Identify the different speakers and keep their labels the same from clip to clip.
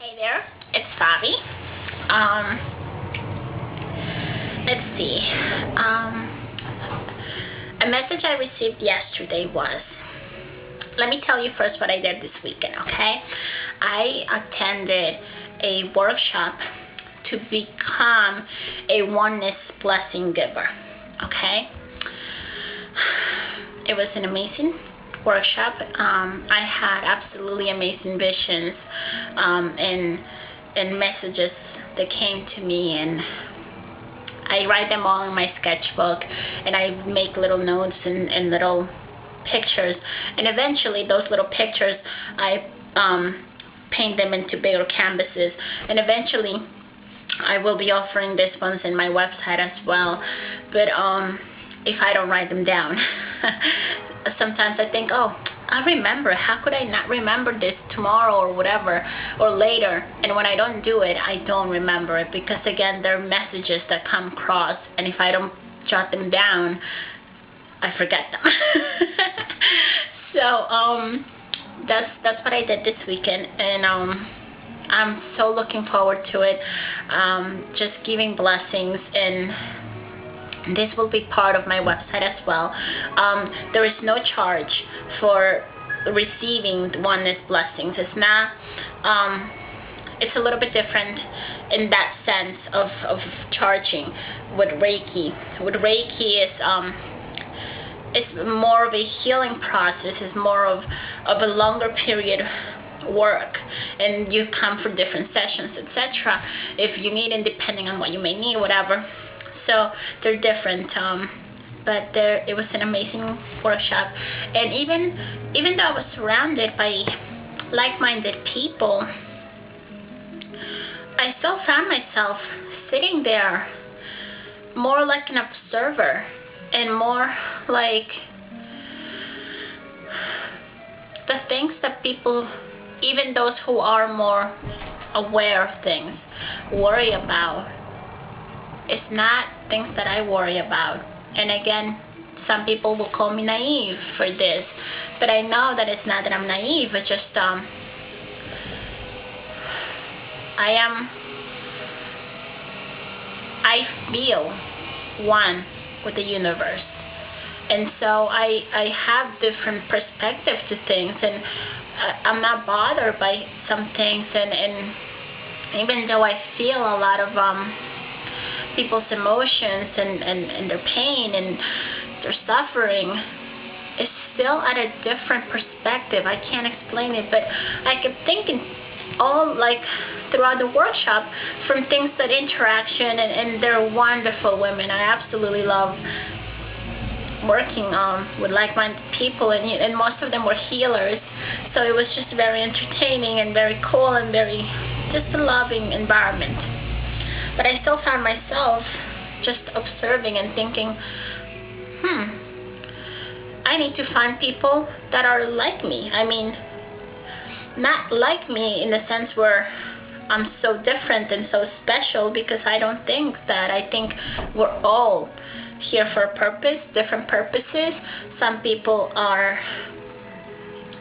Speaker 1: Hey there, it's Fabi. Let's see. A message I received yesterday was, let me tell you first what I did this weekend, okay? I attended a workshop to become a Oneness blessing giver, okay? It was an amazing workshop. I had absolutely amazing visions and messages that came to me, and I write them all in my sketchbook, and I make little notes and little pictures, and eventually those little pictures I paint them into bigger canvases, and eventually I will be offering these ones in my website as well. But if I don't write them down, sometimes I think, oh, I remember. How could I not remember this tomorrow or whatever, or later? And when I don't do it, I don't remember it, because again, they're messages that come across, and if I don't jot them down, I forget them. So that's what I did this weekend, and I'm so looking forward to it. Just giving blessings, and this will be part of my website as well. There is no charge for receiving Oneness blessings. It's not. It's a little bit different in that sense of charging with Reiki. With Reiki, it's more of a healing process. It's more of a longer period work, and you come for different sessions, etc. If you need, and depending on what you may need, whatever. So they're different, but it was an amazing workshop. And even though I was surrounded by like-minded people, I still found myself sitting there more like an observer, and more like the things that people, even those who are more aware of things, worry about. It's not things that I worry about. And again, some people will call me naive for this, but I know that it's not that I'm naive. It's just I feel one with the universe, and so I have different perspectives to things, and I'm not bothered by some things, and even though I feel a lot of people's emotions and their pain and their suffering, is still at a different perspective. I can't explain it, but I kept thinking all like throughout the workshop from things that interaction, and they're wonderful women. I absolutely love working with like-minded people, and most of them were healers, so it was just very entertaining and very cool and very just a loving environment. But I still found myself just observing and thinking, I need to find people that are like me. I mean, not like me in the sense where I'm so different and so special, because I don't think that. I think we're all here for a purpose, different purposes. Some people are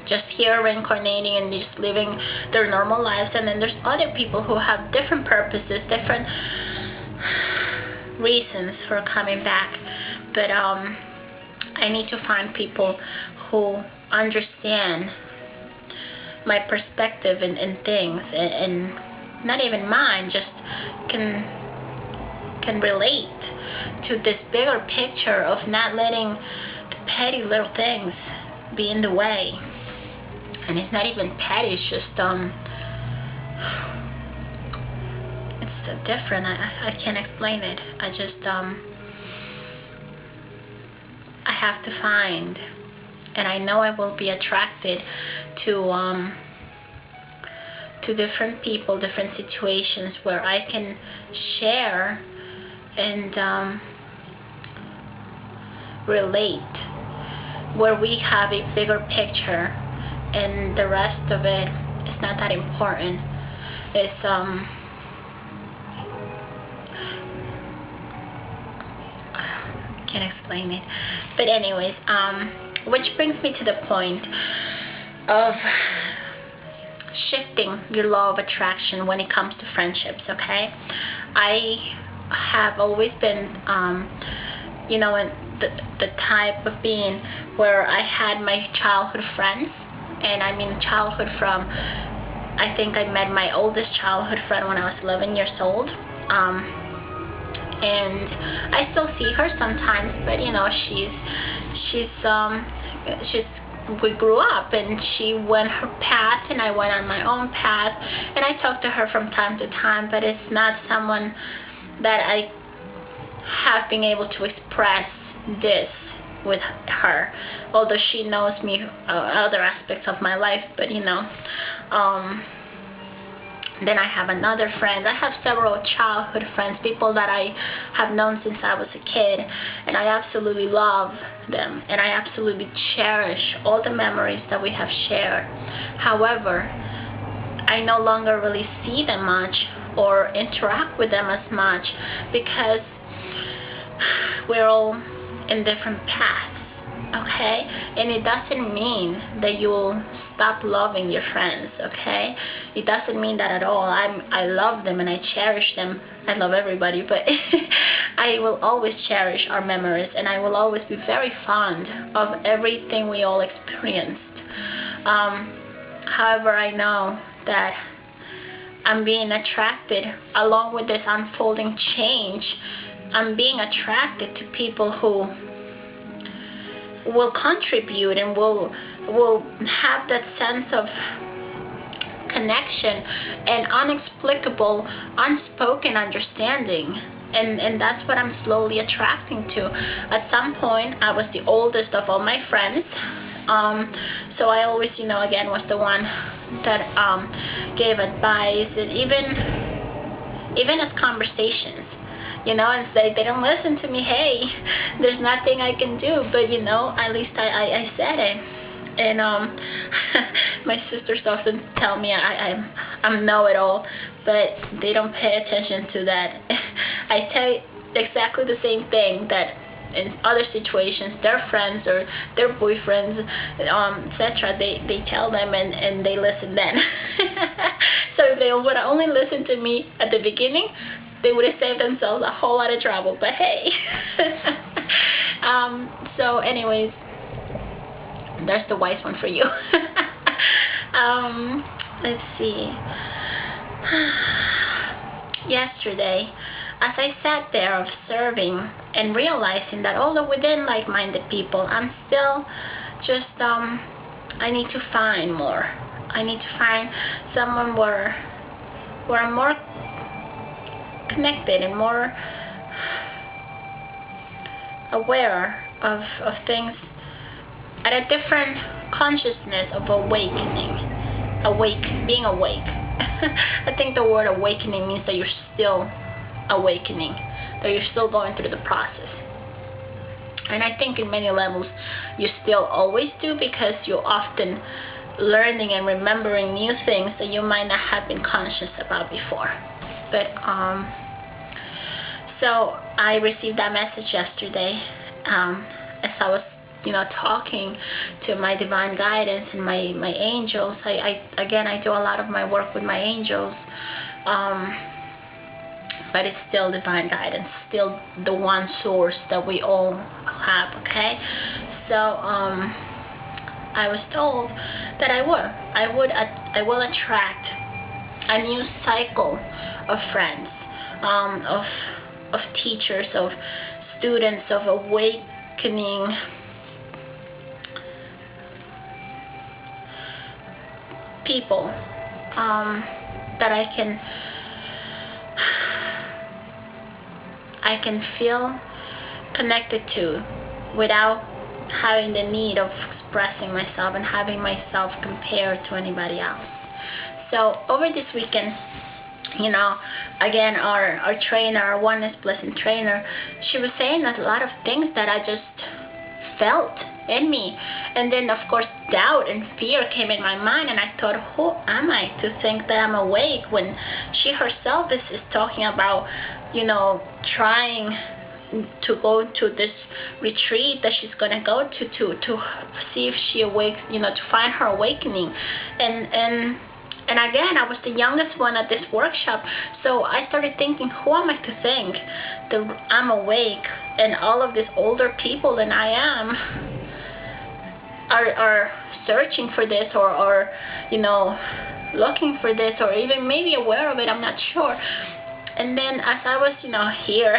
Speaker 1: just here reincarnating and just living their normal lives, and then there's other people who have different purposes, different reasons for coming back. But I need to find people who understand my perspective in things, and not even mine, just can relate to this bigger picture of not letting the petty little things be in the way. And it's not even petty, it's just it's different. I can't explain it. I just I have to find, and I know I will be attracted to different people, different situations where I can share and relate, where we have a bigger picture, and the rest of it is not that important. It's can't explain it. But anyways, which brings me to the point of shifting your law of attraction when it comes to friendships, okay? I have always been, you know, in the type of being where I had my childhood friends, and I mean childhood from, I think I met my oldest childhood friend when I was 11 years old. And I still see her sometimes, but you know, we grew up, and she went her path and I went on my own path, and I talk to her from time to time, but it's not someone that I have been able to express this with her, although she knows me other aspects of my life. But you know, then I have another friend. I have several childhood friends, people that I have known since I was a kid, and I absolutely love them, and I absolutely cherish all the memories that we have shared. However, I no longer really see them much or interact with them as much because we're all in different paths. Okay, and it doesn't mean that you'll stop loving your friends. Okay, it doesn't mean that at all. I love them and I cherish them. I love everybody, but I will always cherish our memories, and I will always be very fond of everything we all experienced. However, I know that I'm being attracted, along with this unfolding change, I'm being attracted to people who will contribute and will have that sense of connection and unexplicable, unspoken understanding, and that's what I'm slowly attracting to. At some point, I was the oldest of all my friends, so I always, you know, again, was the one that gave advice, and even as conversations, you know, and say they don't listen to me, hey, there's nothing I can do, but you know, at least I said it. And my sisters often tell me I'm know-it-all, but they don't pay attention to that. I tell exactly the same thing that in other situations their friends or their boyfriends, etc., they tell them, and they listen then. So if they would only listen to me at the beginning, they would have saved themselves a whole lot of trouble. But hey. So anyways, there's the wise one for you. Let's see. Yesterday, as I sat there observing and realizing that although within like-minded people, I'm still just, I need to find more. I need to find someone where I'm more connected and more aware of things at a different consciousness of awakening. Being awake. I think the word awakening means that you're still awakening, that you're still going through the process. And I think in many levels you still always do, because you're often learning and remembering new things that you might not have been conscious about before. But so I received that message yesterday, as I was, you know, talking to my divine guidance and my angels. I do a lot of my work with my angels, but it's still divine guidance, still the one source that we all have. Okay, so I was told that I will attract a new cycle of friends, of teachers, of students, of awakening people, that I can feel connected to without having the need of expressing myself and having myself compared to anybody else. So over this weekend, you know, again, our trainer, our Oneness Blessing trainer, she was saying a lot of things that I just felt in me. And then, of course, doubt and fear came in my mind, and I thought, who am I to think that I'm awake when she herself is talking about, you know, trying to go to this retreat that she's going to go to see if she awakes, you know, to find her awakening. And And again, I was the youngest one at this workshop, so I started thinking, who am I to think that I'm awake and all of these older people than I am are searching for this, or you know, looking for this, or even maybe aware of it, I'm not sure. And then as I was, you know, here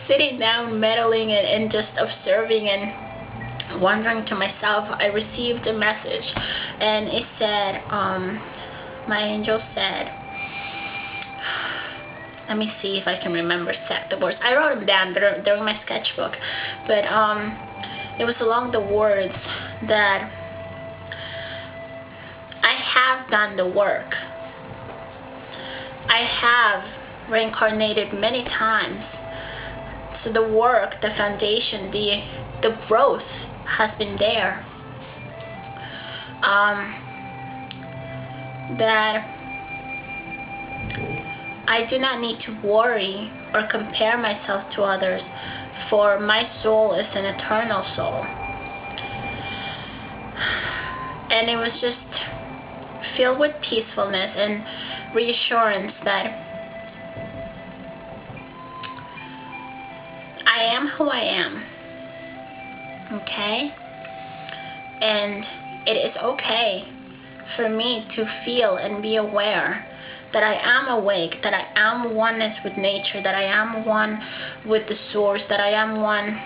Speaker 1: sitting down, meddling and just observing and wondering to myself, I received a message, and it said, my angel said, let me see if I can remember exact words. I wrote them down, they're in my sketchbook, but it was along the words that I have done the work. I have reincarnated many times. So the work, the foundation, the growth has been there. That I do not need to worry or compare myself to others, for my soul is an eternal soul. And it was just filled with peacefulness and reassurance that I am who I am, okay? And it is okay for me to feel and be aware that I am awake, that I am oneness with nature, that I am one with the source, that I am one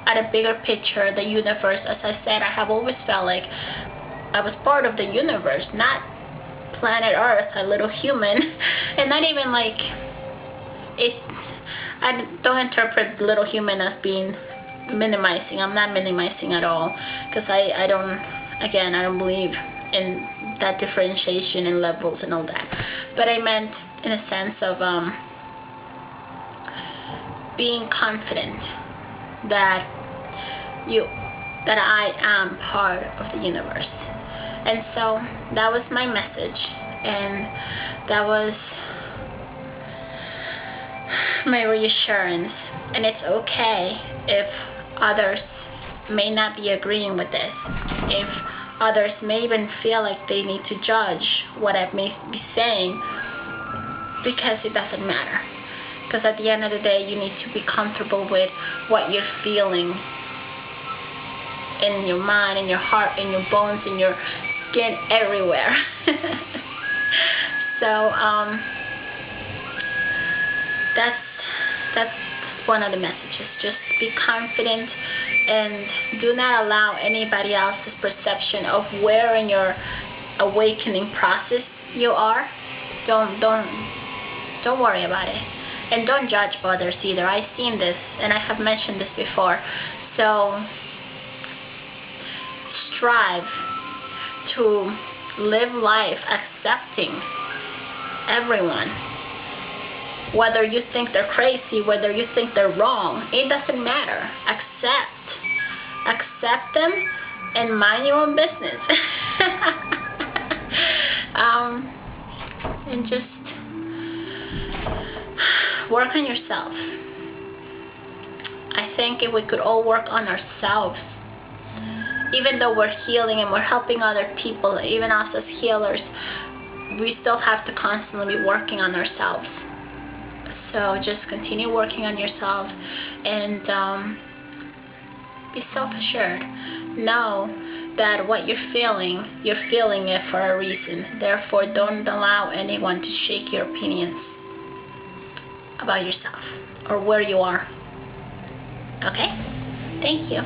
Speaker 1: at a bigger picture, the universe. As I said, I have always felt like I was part of the universe, not planet Earth, a little human, and not even like it. I don't interpret little human as being minimizing. I'm not minimizing at all, because I don't believe in that differentiation in levels and all that. But I meant in a sense of being confident that I am part of the universe. And so that was my message, and that was my reassurance. And it's okay if others may not be agreeing with this, if others may even feel like they need to judge what I may be saying, because it doesn't matter. Because at the end of the day, you need to be comfortable with what you're feeling in your mind, in your heart, in your bones, in your skin, everywhere. So that's one of the messages. Just be confident and do not allow anybody else's perception of where in your awakening process you are. Don't worry about it, and don't judge others either. I've seen this, and I have mentioned this before. So strive to live life accepting everyone. Whether you think they're crazy, whether you think they're wrong, it doesn't matter. Accept them and mind your own business. And just work on yourself. I think if we could all work on ourselves, even though we're healing and we're helping other people, even us as healers, we still have to constantly be working on ourselves. So just continue working on yourself and be self-assured. Know that what you're feeling it for a reason. Therefore, don't allow anyone to shake your opinions about yourself or where you are. Okay? Thank you.